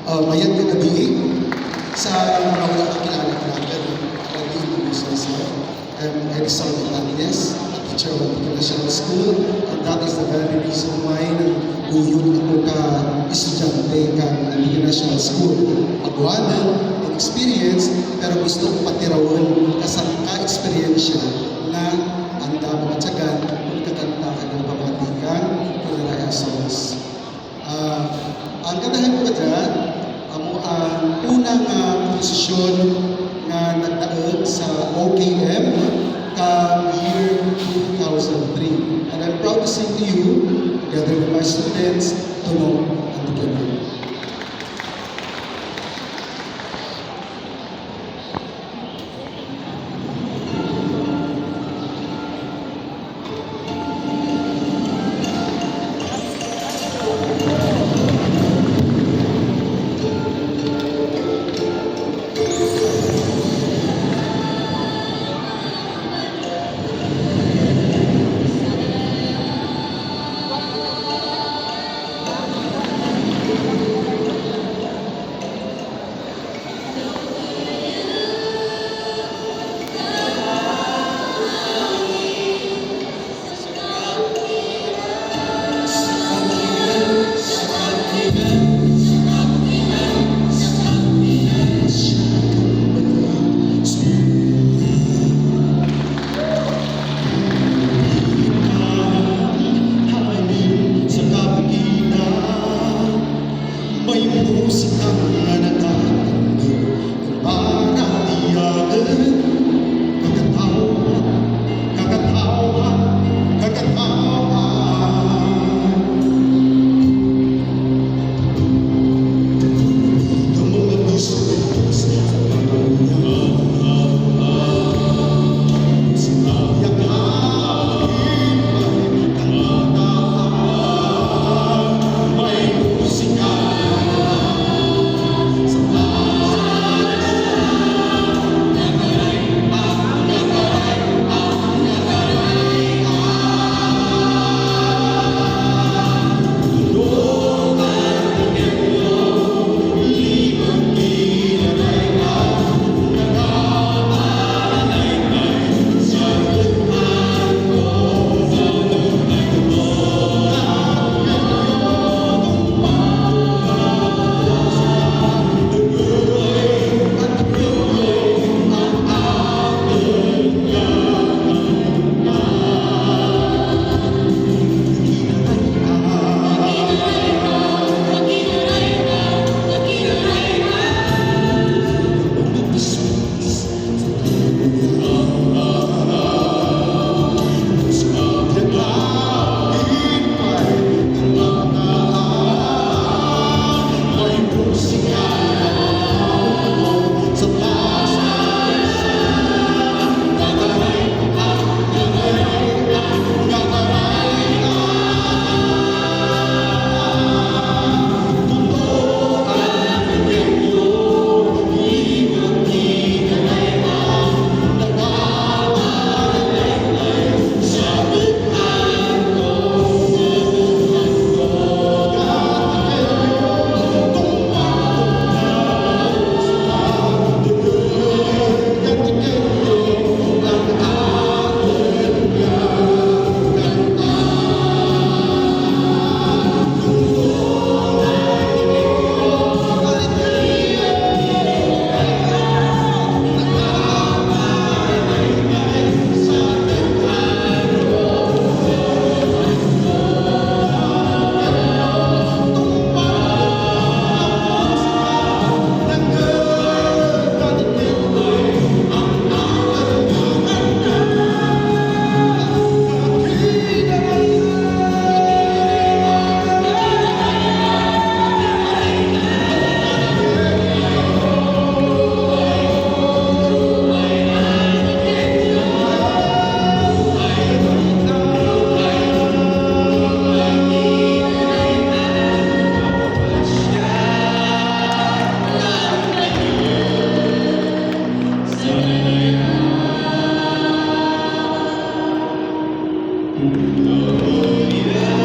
Mayat ka gabi sa mga wala kakilala natin. Introduce myself. I'm Edison Ibanez, a teacher of International School, and that is the very reason why nag-uyog ako ka estudyante ka International School. Pagwanan, experience, pero gusto ko patirawon kasang ka-experiensya na ang dami matyagan kung kakantahan ng pamatikan Kilaraya songs. Ang ganahan ko dyan, ang unang posisyon na nagdaog sa OKM year 2003. And I'm proud to sing to you, together with my students, Tunog ang Tunog. Oh, yeah.